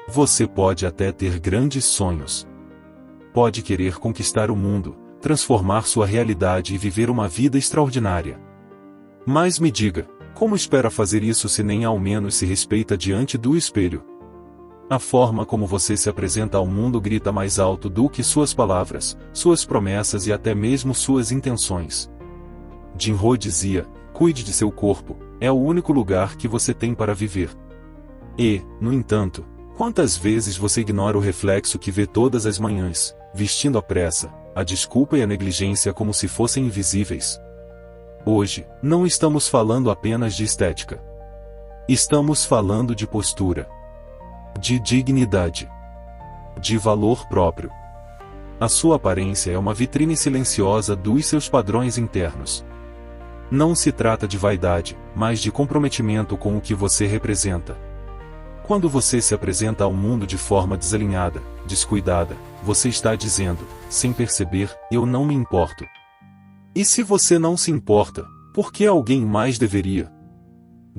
Você pode até ter grandes sonhos. Pode querer conquistar o mundo, transformar sua realidade e viver uma vida extraordinária. Mas me diga, como espera fazer isso se nem ao menos se respeita diante do espelho? A forma como você se apresenta ao mundo grita mais alto do que suas palavras, suas promessas e até mesmo suas intenções. Jin-Ho dizia, cuide de seu corpo, é o único lugar que você tem para viver. E, no entanto, quantas vezes você ignora o reflexo que vê todas as manhãs, vestindo à pressa, a desculpa e a negligência como se fossem invisíveis? Hoje, não estamos falando apenas de estética. Estamos falando de postura, de dignidade, de valor próprio. A sua aparência é uma vitrine silenciosa dos seus padrões internos. Não se trata de vaidade, mas de comprometimento com o que você representa. Quando você se apresenta ao mundo de forma desalinhada, descuidada, você está dizendo, sem perceber, eu não me importo. E se você não se importa, por que alguém mais deveria?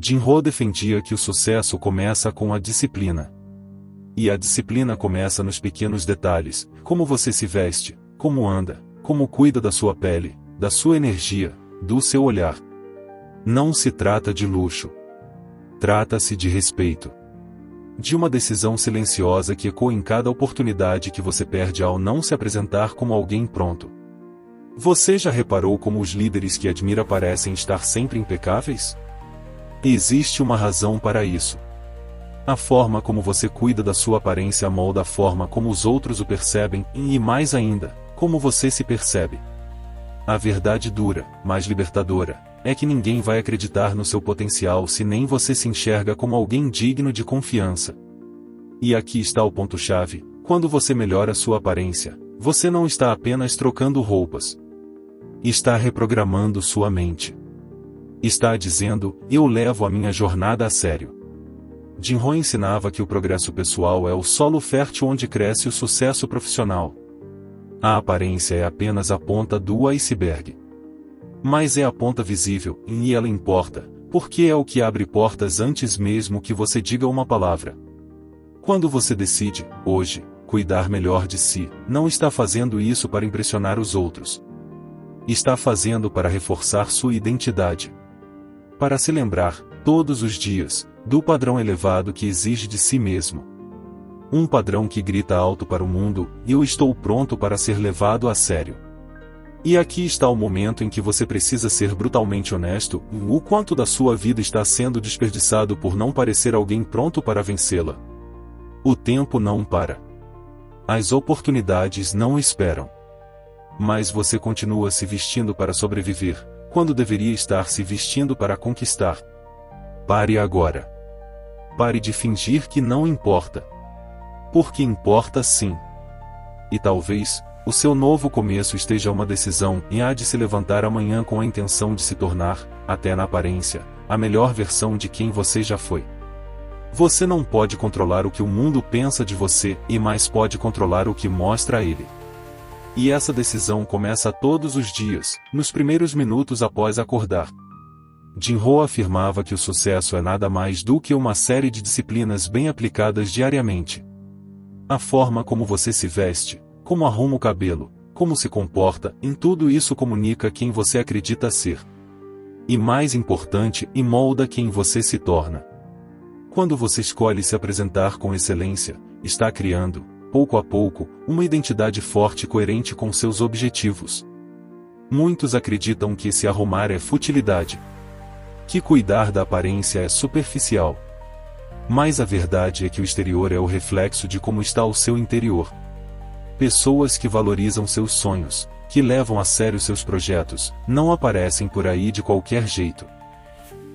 Jin-Ho defendia que o sucesso começa com a disciplina. E a disciplina começa nos pequenos detalhes, como você se veste, como anda, como cuida da sua pele, da sua energia, do seu olhar. Não se trata de luxo. Trata-se de respeito. De uma decisão silenciosa que ecoa em cada oportunidade que você perde ao não se apresentar como alguém pronto. Você já reparou como os líderes que admira parecem estar sempre impecáveis? Existe uma razão para isso. A forma como você cuida da sua aparência molda a forma como os outros o percebem e, mais ainda, como você se percebe. A verdade dura, mas libertadora, é que ninguém vai acreditar no seu potencial se nem você se enxerga como alguém digno de confiança. E aqui está o ponto-chave: quando você melhora sua aparência, você não está apenas trocando roupas. Está reprogramando sua mente. Está dizendo, eu levo a minha jornada a sério. Jin-Ho ensinava que o progresso pessoal é o solo fértil onde cresce o sucesso profissional. A aparência é apenas a ponta do iceberg. Mas é a ponta visível, e ela importa, porque é o que abre portas antes mesmo que você diga uma palavra. Quando você decide, hoje, cuidar melhor de si, não está fazendo isso para impressionar os outros. Está fazendo para reforçar sua identidade. Para se lembrar, todos os dias, do padrão elevado que exige de si mesmo. Um padrão que grita alto para o mundo, eu estou pronto para ser levado a sério. E aqui está o momento em que você precisa ser brutalmente honesto, o quanto da sua vida está sendo desperdiçado por não parecer alguém pronto para vencê-la. O tempo não para. As oportunidades não esperam. Mas você continua se vestindo para sobreviver, quando deveria estar se vestindo para conquistar. Pare agora. Pare de fingir que não importa. Porque importa sim. E talvez, o seu novo começo esteja uma decisão e há de se levantar amanhã com a intenção de se tornar, até na aparência, a melhor versão de quem você já foi. Você não pode controlar o que o mundo pensa de você, e mais pode controlar o que mostra a ele. E essa decisão começa todos os dias, nos primeiros minutos após acordar. Jin-Ho afirmava que o sucesso é nada mais do que uma série de disciplinas bem aplicadas diariamente. A forma como você se veste, como arruma o cabelo, como se comporta, em tudo isso comunica quem você acredita ser. E mais importante, molda quem você se torna. Quando você escolhe se apresentar com excelência, está criando, pouco a pouco, uma identidade forte e coerente com seus objetivos. Muitos acreditam que se arrumar é futilidade. Que cuidar da aparência é superficial. Mas a verdade é que o exterior é o reflexo de como está o seu interior. Pessoas que valorizam seus sonhos, que levam a sério seus projetos, não aparecem por aí de qualquer jeito.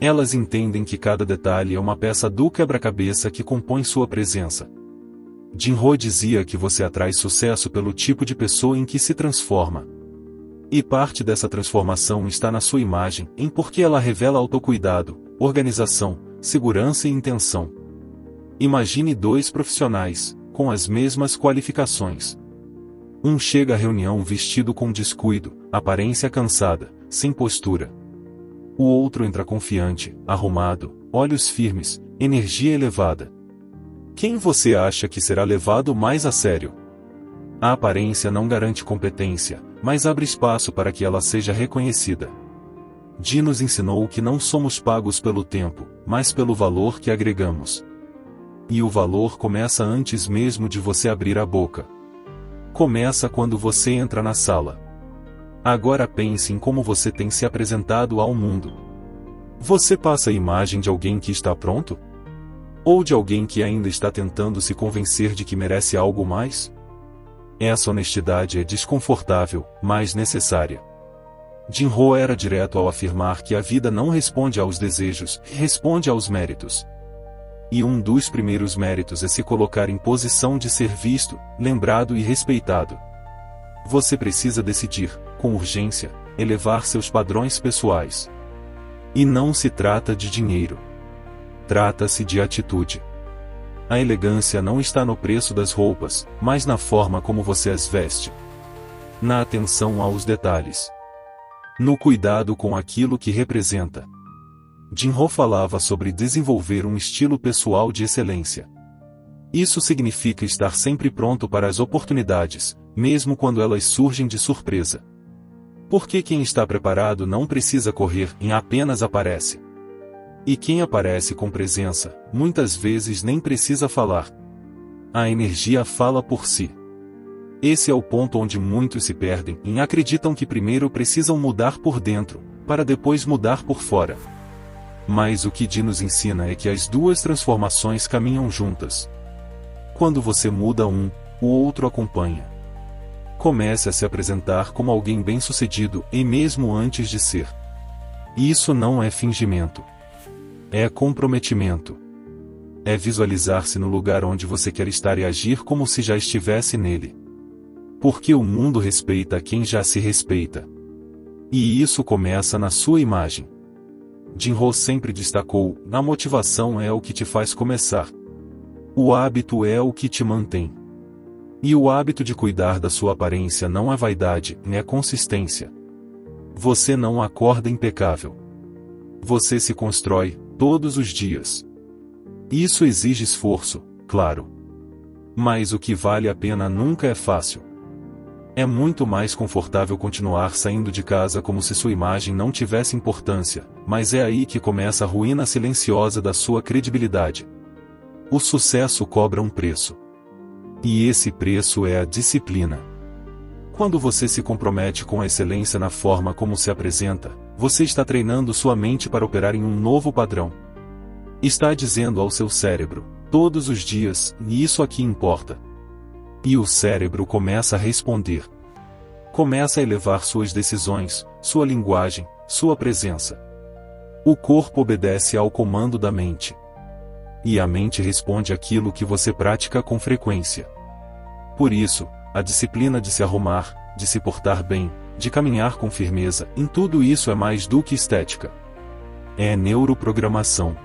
Elas entendem que cada detalhe é uma peça do quebra-cabeça que compõe sua presença. Jin-Ho dizia que você atrai sucesso pelo tipo de pessoa em que se transforma. E parte dessa transformação está na sua imagem, em porque ela revela autocuidado, organização, segurança e intenção. Imagine dois profissionais, com as mesmas qualificações. Um chega à reunião vestido com descuido, aparência cansada, sem postura. O outro entra confiante, arrumado, olhos firmes, energia elevada. Quem você acha que será levado mais a sério? A aparência não garante competência, mas abre espaço para que ela seja reconhecida. Ji nos ensinou que não somos pagos pelo tempo, mas pelo valor que agregamos. E o valor começa antes mesmo de você abrir a boca. Começa quando você entra na sala. Agora pense em como você tem se apresentado ao mundo. Você passa a imagem de alguém que está pronto? Ou de alguém que ainda está tentando se convencer de que merece algo mais? Essa honestidade é desconfortável, mas necessária. Jin-Ho era direto ao afirmar que a vida não responde aos desejos, responde aos méritos. E um dos primeiros méritos é se colocar em posição de ser visto, lembrado e respeitado. Você precisa decidir, com urgência, elevar seus padrões pessoais. E não se trata de dinheiro. Trata-se de atitude. A elegância não está no preço das roupas, mas na forma como você as veste. Na atenção aos detalhes. No cuidado com aquilo que representa. Jin-Ho falava sobre desenvolver um estilo pessoal de excelência. Isso significa estar sempre pronto para as oportunidades, mesmo quando elas surgem de surpresa. Porque quem está preparado não precisa correr e apenas aparece. E quem aparece com presença, muitas vezes nem precisa falar. A energia fala por si. Esse é o ponto onde muitos se perdem e acreditam que primeiro precisam mudar por dentro, para depois mudar por fora. Mas o que Ji nos ensina é que as duas transformações caminham juntas. Quando você muda um, o outro acompanha. Comece a se apresentar como alguém bem-sucedido e mesmo antes de ser. Isso não é fingimento. É comprometimento. É visualizar-se no lugar onde você quer estar e agir como se já estivesse nele. Porque o mundo respeita quem já se respeita. E isso começa na sua imagem. Jin-Ho sempre destacou: a motivação é o que te faz começar. O hábito é o que te mantém. E o hábito de cuidar da sua aparência não é vaidade, é consistência. Você não acorda impecável. Você se constrói, todos os dias. Isso exige esforço, claro. Mas o que vale a pena nunca é fácil. É muito mais confortável continuar saindo de casa como se sua imagem não tivesse importância, mas é aí que começa a ruína silenciosa da sua credibilidade. O sucesso cobra um preço. E esse preço é a disciplina. Quando você se compromete com a excelência na forma como se apresenta, você está treinando sua mente para operar em um novo padrão. Está dizendo ao seu cérebro, todos os dias, isso aqui importa. E o cérebro começa a responder. Começa a elevar suas decisões, sua linguagem, sua presença. O corpo obedece ao comando da mente. E a mente responde àquilo que você pratica com frequência. Por isso, a disciplina de se arrumar, de se portar bem, de caminhar com firmeza, em tudo isso é mais do que estética. É neuroprogramação.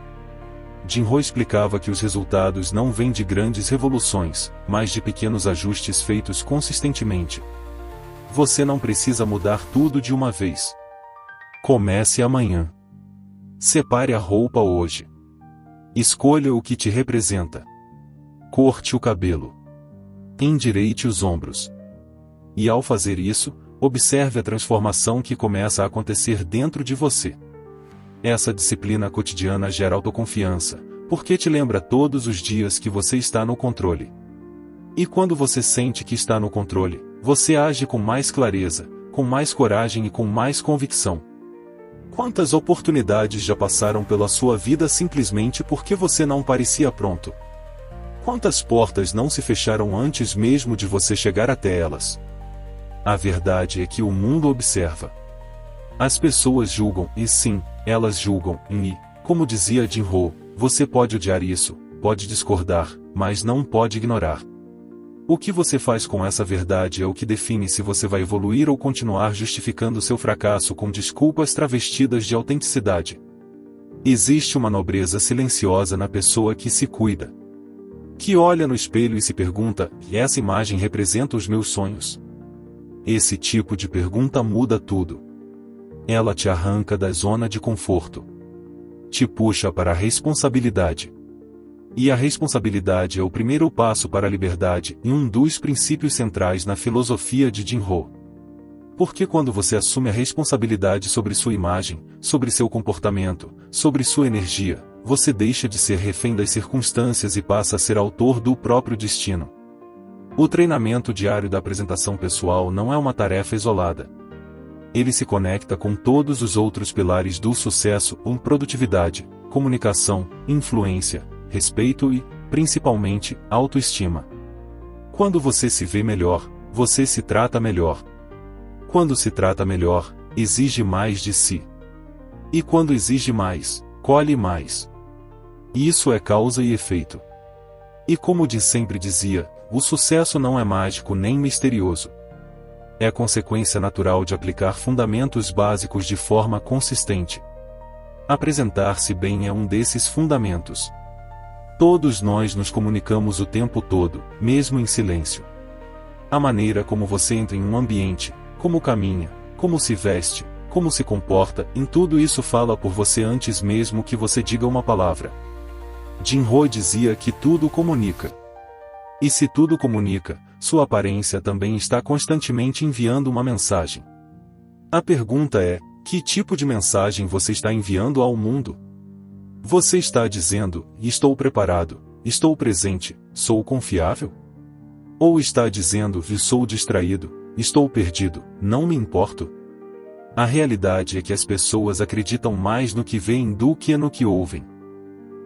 Jin-Ho explicava que os resultados não vêm de grandes revoluções, mas de pequenos ajustes feitos consistentemente. Você não precisa mudar tudo de uma vez. Comece amanhã. Separe a roupa hoje. Escolha o que te representa. Corte o cabelo. Endireite os ombros. E ao fazer isso, observe a transformação que começa a acontecer dentro de você. Essa disciplina cotidiana gera autoconfiança, porque te lembra todos os dias que você está no controle. E quando você sente que está no controle, você age com mais clareza, com mais coragem e com mais convicção. Quantas oportunidades já passaram pela sua vida simplesmente porque você não parecia pronto? Quantas portas não se fecharam antes mesmo de você chegar até elas? A verdade é que o mundo observa. As pessoas julgam, e sim, elas julgam, e, como dizia Jin-Ho, você pode odiar isso, pode discordar, mas não pode ignorar. O que você faz com essa verdade é o que define se você vai evoluir ou continuar justificando seu fracasso com desculpas travestidas de autenticidade. Existe uma nobreza silenciosa na pessoa que se cuida. Que olha no espelho e se pergunta: essa imagem representa os meus sonhos? Esse tipo de pergunta muda tudo. Ela te arranca da zona de conforto. Te puxa para a responsabilidade. E a responsabilidade é o primeiro passo para a liberdade e um dos princípios centrais na filosofia de Jinro. Porque quando você assume a responsabilidade sobre sua imagem, sobre seu comportamento, sobre sua energia, você deixa de ser refém das circunstâncias e passa a ser autor do próprio destino. O treinamento diário da apresentação pessoal não é uma tarefa isolada. Ele se conecta com todos os outros pilares do sucesso, como produtividade, comunicação, influência, respeito e, principalmente, autoestima. Quando você se vê melhor, você se trata melhor. Quando se trata melhor, exige mais de si. E quando exige mais, colhe mais. Isso é causa e efeito. E como sempre dizia, o sucesso não é mágico nem misterioso. É consequência natural de aplicar fundamentos básicos de forma consistente. Apresentar-se bem é um desses fundamentos. Todos nós nos comunicamos o tempo todo, mesmo em silêncio. A maneira como você entra em um ambiente, como caminha, como se veste, como se comporta, em tudo isso fala por você antes mesmo que você diga uma palavra. Jinro dizia que tudo comunica. E se tudo comunica, sua aparência também está constantemente enviando uma mensagem. A pergunta é, que tipo de mensagem você está enviando ao mundo? Você está dizendo, estou preparado, estou presente, sou confiável? Ou está dizendo, sou distraído, estou perdido, não me importo? A realidade é que as pessoas acreditam mais no que veem do que no que ouvem.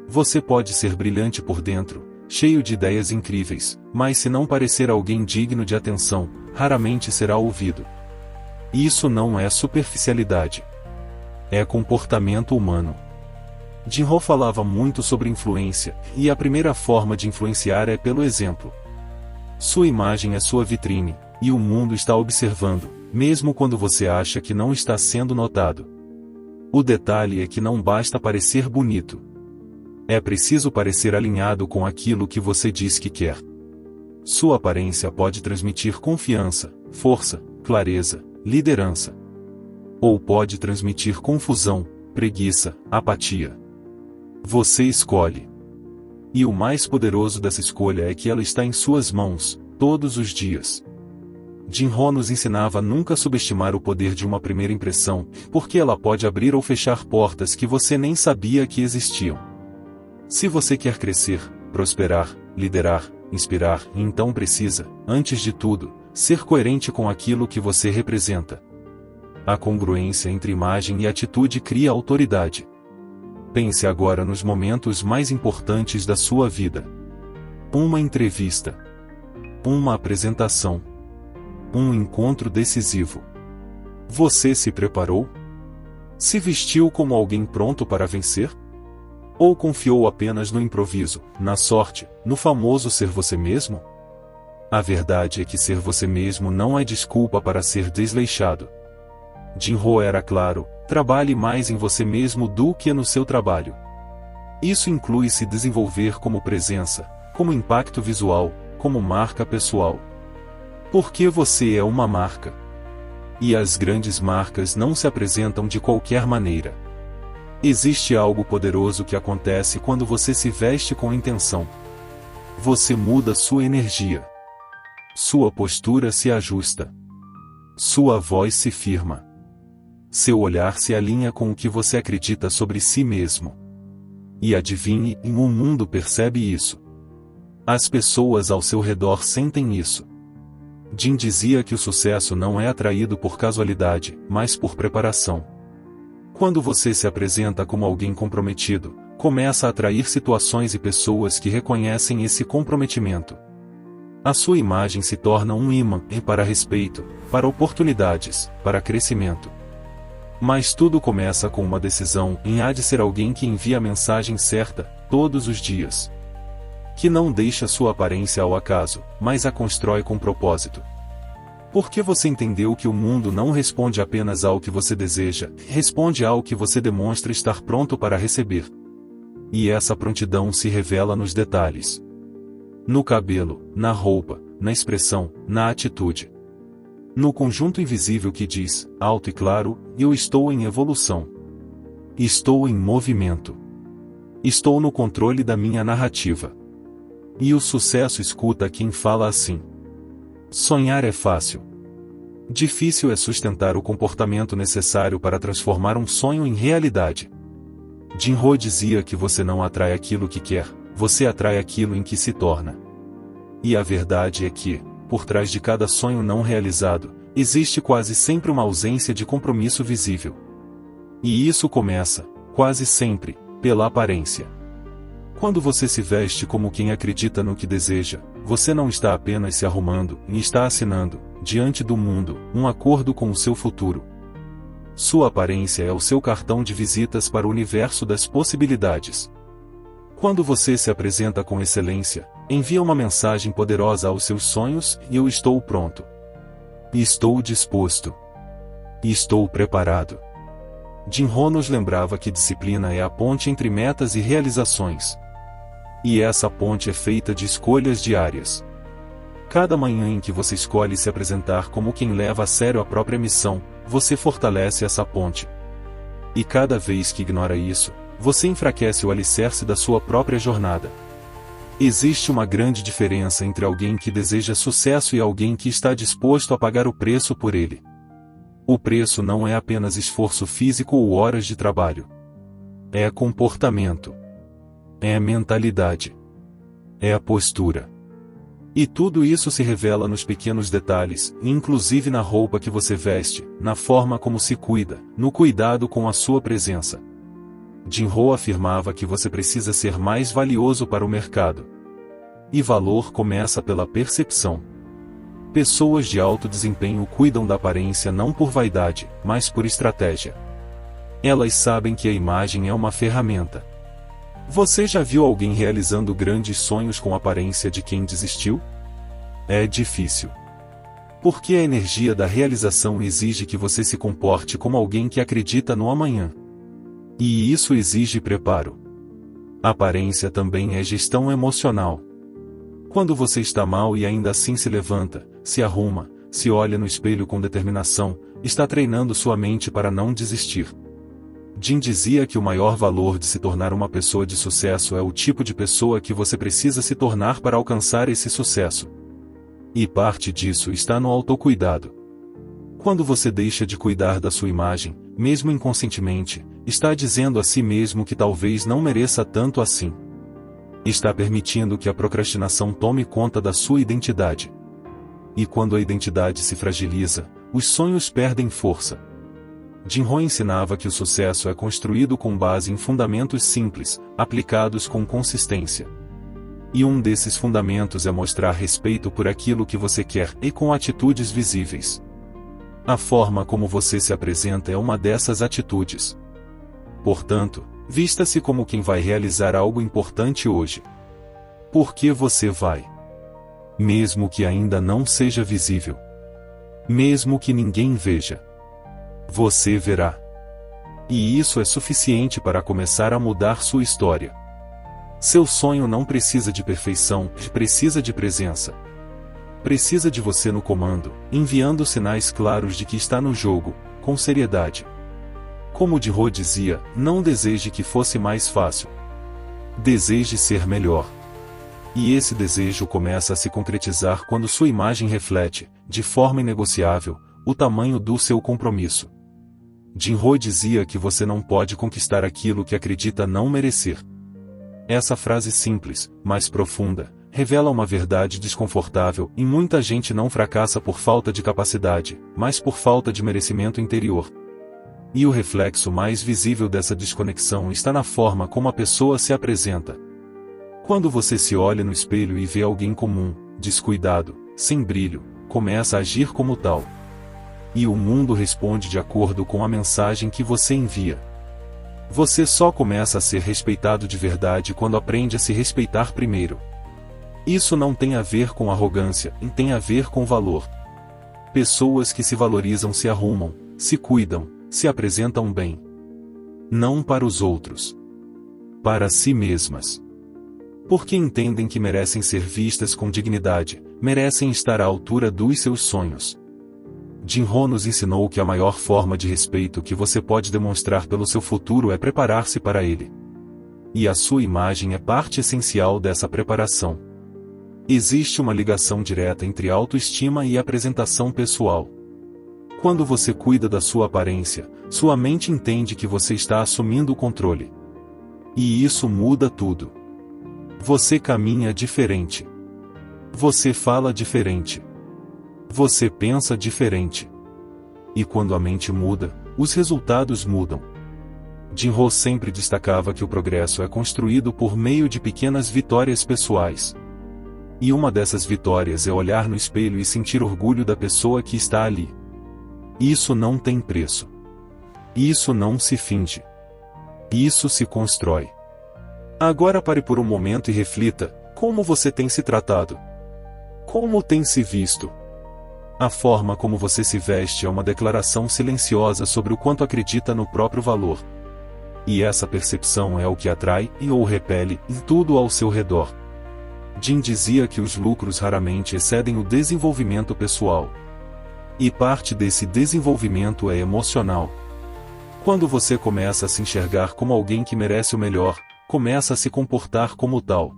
Você pode ser brilhante por dentro, cheio de ideias incríveis, mas se não parecer alguém digno de atenção, raramente será ouvido. Isso não é superficialidade. É comportamento humano. Jinro falava muito sobre influência, e a primeira forma de influenciar é pelo exemplo. Sua imagem é sua vitrine, e o mundo está observando, mesmo quando você acha que não está sendo notado. O detalhe é que não basta parecer bonito. É preciso parecer alinhado com aquilo que você diz que quer. Sua aparência pode transmitir confiança, força, clareza, liderança. Ou pode transmitir confusão, preguiça, apatia. Você escolhe. E o mais poderoso dessa escolha é que ela está em suas mãos, todos os dias. Jinro nos ensinava a nunca subestimar o poder de uma primeira impressão, porque ela pode abrir ou fechar portas que você nem sabia que existiam. Se você quer crescer, prosperar, liderar, inspirar, então precisa, antes de tudo, ser coerente com aquilo que você representa. A congruência entre imagem e atitude cria autoridade. Pense agora nos momentos mais importantes da sua vida. Uma entrevista. Uma apresentação. Um encontro decisivo. Você se preparou? Se vestiu como alguém pronto para vencer? Ou confiou apenas no improviso, na sorte, no famoso ser você mesmo? A verdade é que ser você mesmo não é desculpa para ser desleixado. Jinro era claro, trabalhe mais em você mesmo do que no seu trabalho. Isso inclui se desenvolver como presença, como impacto visual, como marca pessoal. Porque você é uma marca. E as grandes marcas não se apresentam de qualquer maneira. Existe algo poderoso que acontece quando você se veste com intenção. Você muda sua energia. Sua postura se ajusta. Sua voz se firma. Seu olhar se alinha com o que você acredita sobre si mesmo. E adivinhe, o mundo percebe isso. As pessoas ao seu redor sentem isso. Jin dizia que o sucesso não é atraído por casualidade, mas por preparação. Quando você se apresenta como alguém comprometido, começa a atrair situações e pessoas que reconhecem esse comprometimento. A sua imagem se torna um imã para respeito, para oportunidades, para crescimento. Mas tudo começa com uma decisão em há de ser alguém que envia a mensagem certa, todos os dias. Que não deixa sua aparência ao acaso, mas a constrói com propósito. Porque você entendeu que o mundo não responde apenas ao que você deseja, responde ao que você demonstra estar pronto para receber. E essa prontidão se revela nos detalhes. No cabelo, na roupa, na expressão, na atitude. No conjunto invisível que diz, alto e claro, eu estou em evolução. Estou em movimento. Estou no controle da minha narrativa. E o sucesso escuta quem fala assim. Sonhar é fácil. Difícil é sustentar o comportamento necessário para transformar um sonho em realidade. Jim Rohn dizia que você não atrai aquilo que quer, você atrai aquilo em que se torna. E a verdade é que, por trás de cada sonho não realizado, existe quase sempre uma ausência de compromisso visível. E isso começa, quase sempre, pela aparência. Quando você se veste como quem acredita no que deseja, você não está apenas se arrumando, e está assinando, diante do mundo, um acordo com o seu futuro. Sua aparência é o seu cartão de visitas para o universo das possibilidades. Quando você se apresenta com excelência, envia uma mensagem poderosa aos seus sonhos: eu estou pronto. Estou disposto. Estou preparado. Jim Rohn nos lembrava que disciplina é a ponte entre metas e realizações. E essa ponte é feita de escolhas diárias. Cada manhã em que você escolhe se apresentar como quem leva a sério a própria missão, você fortalece essa ponte. E cada vez que ignora isso, você enfraquece o alicerce da sua própria jornada. Existe uma grande diferença entre alguém que deseja sucesso e alguém que está disposto a pagar o preço por ele. O preço não é apenas esforço físico ou horas de trabalho. É comportamento. É mentalidade. É a postura. E tudo isso se revela nos pequenos detalhes, inclusive na roupa que você veste, na forma como se cuida, no cuidado com a sua presença. Jim Rohn afirmava que você precisa ser mais valioso para o mercado. E valor começa pela percepção. Pessoas de alto desempenho cuidam da aparência não por vaidade, mas por estratégia. Elas sabem que a imagem é uma ferramenta. Você já viu alguém realizando grandes sonhos com a aparência de quem desistiu? É difícil. Porque a energia da realização exige que você se comporte como alguém que acredita no amanhã. E isso exige preparo. A aparência também é gestão emocional. Quando você está mal e ainda assim se levanta, se arruma, se olha no espelho com determinação, está treinando sua mente para não desistir. Jim dizia que o maior valor de se tornar uma pessoa de sucesso é o tipo de pessoa que você precisa se tornar para alcançar esse sucesso. E parte disso está no autocuidado. Quando você deixa de cuidar da sua imagem, mesmo inconscientemente, está dizendo a si mesmo que talvez não mereça tanto assim. Está permitindo que a procrastinação tome conta da sua identidade. E quando a identidade se fragiliza, os sonhos perdem força. Jim Rohn ensinava que o sucesso é construído com base em fundamentos simples, aplicados com consistência. E um desses fundamentos é mostrar respeito por aquilo que você quer e com atitudes visíveis. A forma como você se apresenta é uma dessas atitudes. Portanto, vista-se como quem vai realizar algo importante hoje. Porque você vai. Mesmo que ainda não seja visível. Mesmo que ninguém veja. Você verá. E isso é suficiente para começar a mudar sua história. Seu sonho não precisa de perfeição, precisa de presença. Precisa de você no comando, enviando sinais claros de que está no jogo, com seriedade. Como Jim Rohn dizia, não deseje que fosse mais fácil. Deseje ser melhor. E esse desejo começa a se concretizar quando sua imagem reflete, de forma inegociável, o tamanho do seu compromisso. Jim Rohn dizia que você não pode conquistar aquilo que acredita não merecer. Essa frase simples, mas profunda, revela uma verdade desconfortável, e muita gente não fracassa por falta de capacidade, mas por falta de merecimento interior. E o reflexo mais visível dessa desconexão está na forma como a pessoa se apresenta. Quando você se olha no espelho e vê alguém comum, descuidado, sem brilho, começa a agir como tal. E o mundo responde de acordo com a mensagem que você envia. Você só começa a ser respeitado de verdade quando aprende a se respeitar primeiro. Isso não tem a ver com arrogância, tem a ver com valor. Pessoas que se valorizam se arrumam, se cuidam, se apresentam bem. Não para os outros. Para si mesmas. Porque entendem que merecem ser vistas com dignidade, merecem estar à altura dos seus sonhos. Jim Rohn nos ensinou que a maior forma de respeito que você pode demonstrar pelo seu futuro é preparar-se para ele. E a sua imagem é parte essencial dessa preparação. Existe uma ligação direta entre autoestima e apresentação pessoal. Quando você cuida da sua aparência, sua mente entende que você está assumindo o controle. E isso muda tudo. Você caminha diferente. Você fala diferente. Você pensa diferente. E quando a mente muda, os resultados mudam. Jim Rohn sempre destacava que o progresso é construído por meio de pequenas vitórias pessoais. E uma dessas vitórias é olhar no espelho e sentir orgulho da pessoa que está ali. Isso não tem preço. Isso não se finge. Isso se constrói. Agora pare por um momento e reflita: como você tem se tratado? Como tem se visto? A forma como você se veste é uma declaração silenciosa sobre o quanto acredita no próprio valor. E essa percepção é o que atrai ou repele em tudo ao seu redor. Jim dizia que os lucros raramente excedem o desenvolvimento pessoal. E parte desse desenvolvimento é emocional. Quando você começa a se enxergar como alguém que merece o melhor, começa a se comportar como tal.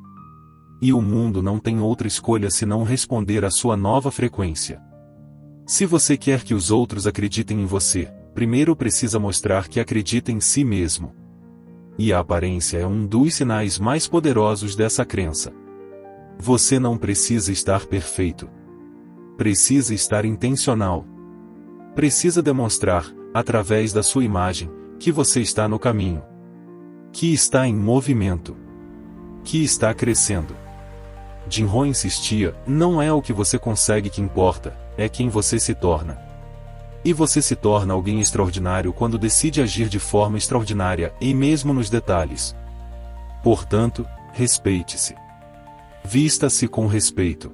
E o mundo não tem outra escolha senão responder à sua nova frequência. Se você quer que os outros acreditem em você, primeiro precisa mostrar que acredita em si mesmo. E a aparência é um dos sinais mais poderosos dessa crença. Você não precisa estar perfeito. Precisa estar intencional. Precisa demonstrar, através da sua imagem, que você está no caminho. Que está em movimento. Que está crescendo. Jim Rohn insistia: não é o que você consegue que importa, é quem você se torna. E você se torna alguém extraordinário quando decide agir de forma extraordinária, e mesmo nos detalhes. Portanto, respeite-se. Vista-se com respeito.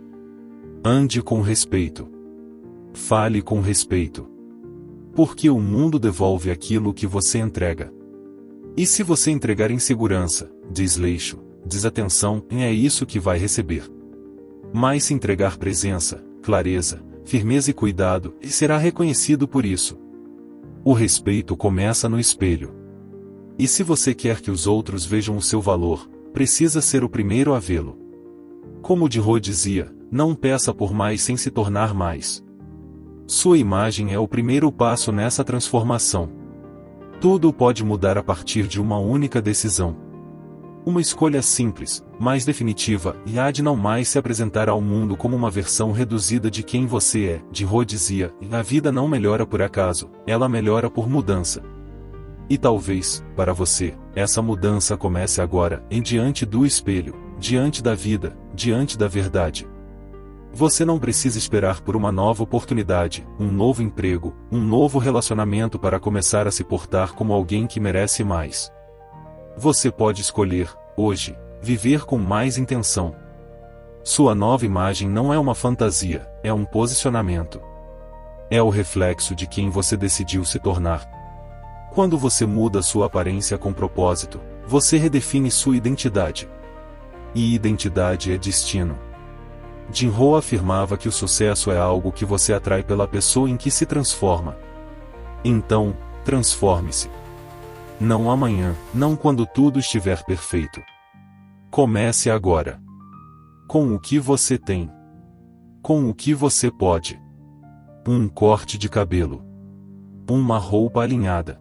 Ande com respeito. Fale com respeito. Porque o mundo devolve aquilo que você entrega. E se você entregar insegurança, desleixo, desatenção, é isso que vai receber. Mas se entregar presença, clareza, firmeza e cuidado, será reconhecido por isso. O respeito começa no espelho. E se você quer que os outros vejam o seu valor, precisa ser o primeiro a vê-lo. Como Jim Rohn dizia, não peça por mais sem se tornar mais. Sua imagem é o primeiro passo nessa transformação. Tudo pode mudar a partir de uma única decisão. Uma escolha simples, mas definitiva, e há de não mais se apresentar ao mundo como uma versão reduzida de quem você é. Jim Rohn dizia: a vida não melhora por acaso, ela melhora por mudança. E talvez, para você, essa mudança comece agora, diante do espelho, diante da vida, diante da verdade. Você não precisa esperar por uma nova oportunidade, um novo emprego, um novo relacionamento para começar a se portar como alguém que merece mais. Você pode escolher, hoje, viver com mais intenção. Sua nova imagem não é uma fantasia, é um posicionamento. É o reflexo de quem você decidiu se tornar. Quando você muda sua aparência com propósito, você redefine sua identidade. E identidade é destino. Jim Rohn afirmava que o sucesso é algo que você atrai pela pessoa em que se transforma. Então, transforme-se. Não amanhã, não quando tudo estiver perfeito. Comece agora. Com o que você tem. Com o que você pode. Um corte de cabelo. Uma roupa alinhada.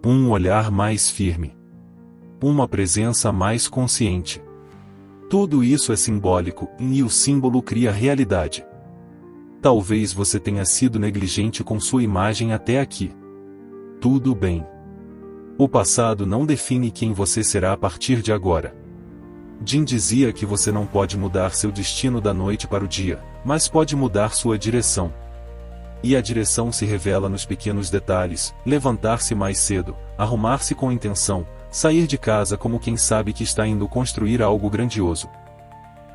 Um olhar mais firme. Uma presença mais consciente. Tudo isso é simbólico, e o símbolo cria realidade. Talvez você tenha sido negligente com sua imagem até aqui. Tudo bem. O passado não define quem você será a partir de agora. Jim dizia que você não pode mudar seu destino da noite para o dia, mas pode mudar sua direção. E a direção se revela nos pequenos detalhes: levantar-se mais cedo, arrumar-se com intenção, sair de casa como quem sabe que está indo construir algo grandioso.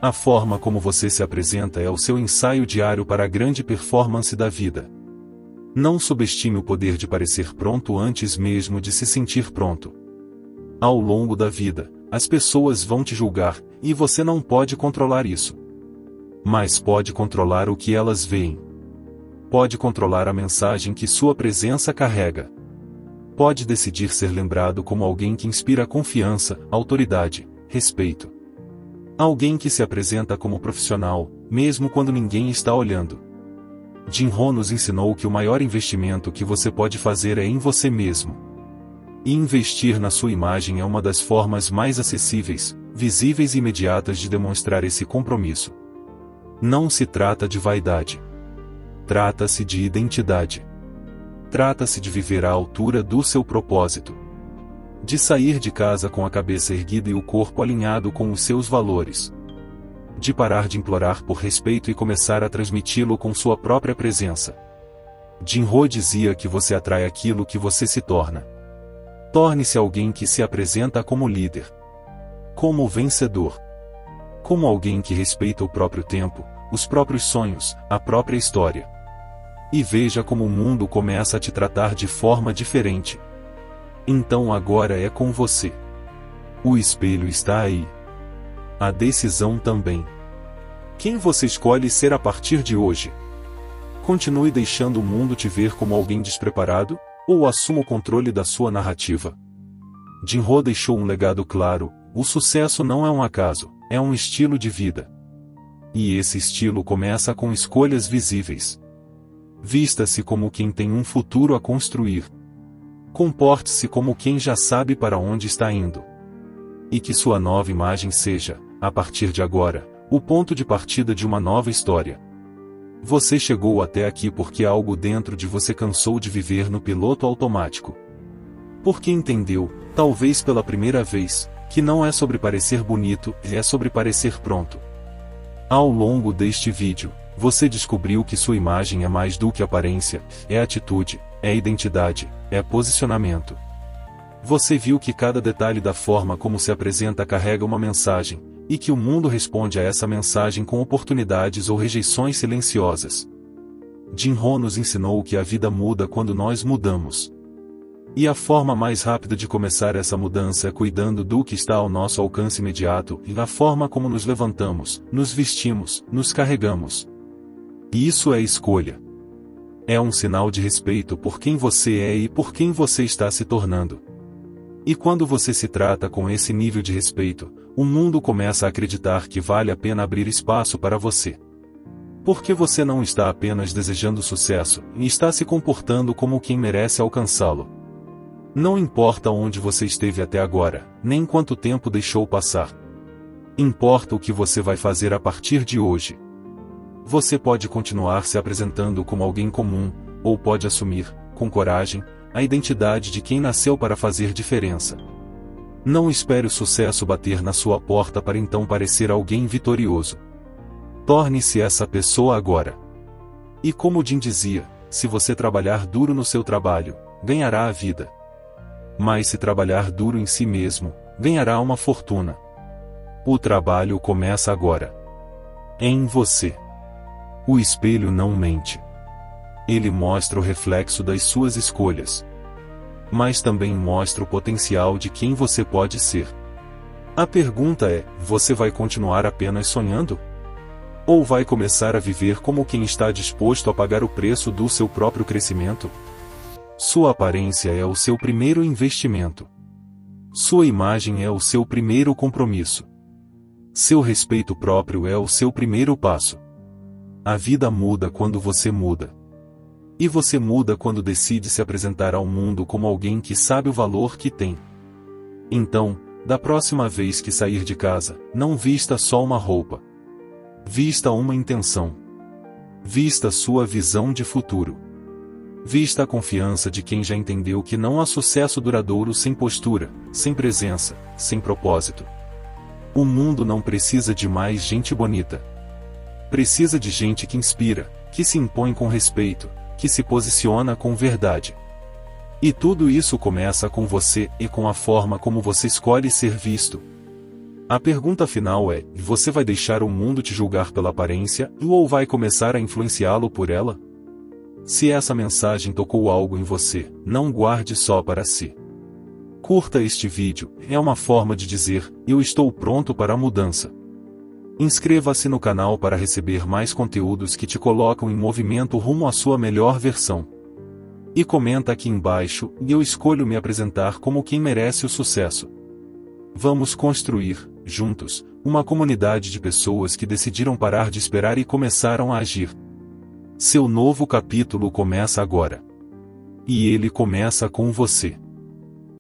A forma como você se apresenta é o seu ensaio diário para a grande performance da vida. Não subestime o poder de parecer pronto antes mesmo de se sentir pronto. Ao longo da vida, as pessoas vão te julgar, e você não pode controlar isso. Mas pode controlar o que elas veem. Pode controlar a mensagem que sua presença carrega. Pode decidir ser lembrado como alguém que inspira confiança, autoridade, respeito. Alguém que se apresenta como profissional, mesmo quando ninguém está olhando. Jim Rohn nos ensinou que o maior investimento que você pode fazer é em você mesmo. E investir na sua imagem é uma das formas mais acessíveis, visíveis e imediatas de demonstrar esse compromisso. Não se trata de vaidade. Trata-se de identidade. Trata-se de viver à altura do seu propósito. De sair de casa com a cabeça erguida e o corpo alinhado com os seus valores. De parar de implorar por respeito e começar a transmiti-lo com sua própria presença. Jim Rohn dizia que você atrai aquilo que você se torna. Torne-se alguém que se apresenta como líder. Como vencedor. Como alguém que respeita o próprio tempo, os próprios sonhos, a própria história. E veja como o mundo começa a te tratar de forma diferente. Então agora é com você. O espelho está aí. A decisão também. Quem você escolhe ser a partir de hoje? Continue deixando o mundo te ver como alguém despreparado, ou assuma o controle da sua narrativa? Jim Rohn deixou um legado claro: o sucesso não é um acaso, é um estilo de vida. E esse estilo começa com escolhas visíveis. Vista-se como quem tem um futuro a construir. Comporte-se como quem já sabe para onde está indo. E que sua nova imagem seja, a partir de agora, o ponto de partida de uma nova história. Você chegou até aqui porque algo dentro de você cansou de viver no piloto automático. Porque entendeu, talvez pela primeira vez, que não é sobre parecer bonito, é sobre parecer pronto. Ao longo deste vídeo, você descobriu que sua imagem é mais do que aparência, é atitude, é identidade, é posicionamento. Você viu que cada detalhe da forma como se apresenta carrega uma mensagem, e que o mundo responde a essa mensagem com oportunidades ou rejeições silenciosas. Jim Rohn nos ensinou que a vida muda quando nós mudamos. E a forma mais rápida de começar essa mudança é cuidando do que está ao nosso alcance imediato e da forma como nos levantamos, nos vestimos, nos carregamos. E isso é escolha. É um sinal de respeito por quem você é e por quem você está se tornando. E quando você se trata com esse nível de respeito, o mundo começa a acreditar que vale a pena abrir espaço para você. Porque você não está apenas desejando sucesso, e está se comportando como quem merece alcançá-lo. Não importa onde você esteve até agora, nem quanto tempo deixou passar. Importa o que você vai fazer a partir de hoje. Você pode continuar se apresentando como alguém comum, ou pode assumir, com coragem, a identidade de quem nasceu para fazer diferença. Não espere o sucesso bater na sua porta para então parecer alguém vitorioso. Torne-se essa pessoa agora. E como Jim dizia, se você trabalhar duro no seu trabalho, ganhará a vida. Mas se trabalhar duro em si mesmo, ganhará uma fortuna. O trabalho começa agora. É em você. O espelho não mente. Ele mostra o reflexo das suas escolhas. Mas também mostra o potencial de quem você pode ser. A pergunta é: você vai continuar apenas sonhando? Ou vai começar a viver como quem está disposto a pagar o preço do seu próprio crescimento? Sua aparência é o seu primeiro investimento. Sua imagem é o seu primeiro compromisso. Seu respeito próprio é o seu primeiro passo. A vida muda quando você muda. E você muda quando decide se apresentar ao mundo como alguém que sabe o valor que tem. Então, da próxima vez que sair de casa, não vista só uma roupa. Vista uma intenção. Vista sua visão de futuro. Vista a confiança de quem já entendeu que não há sucesso duradouro sem postura, sem presença, sem propósito. O mundo não precisa de mais gente bonita. Precisa de gente que inspira, que se impõe com respeito, que se posiciona com verdade. E tudo isso começa com você e com a forma como você escolhe ser visto. A pergunta final é: você vai deixar o mundo te julgar pela aparência, ou vai começar a influenciá-lo por ela? Se essa mensagem tocou algo em você, não guarde só para si. Curta este vídeo, é uma forma de dizer: eu estou pronto para a mudança. Inscreva-se no canal para receber mais conteúdos que te colocam em movimento rumo à sua melhor versão. E comenta aqui embaixo, e eu escolho me apresentar como quem merece o sucesso. Vamos construir, juntos, uma comunidade de pessoas que decidiram parar de esperar e começaram a agir. Seu novo capítulo começa agora. E ele começa com você.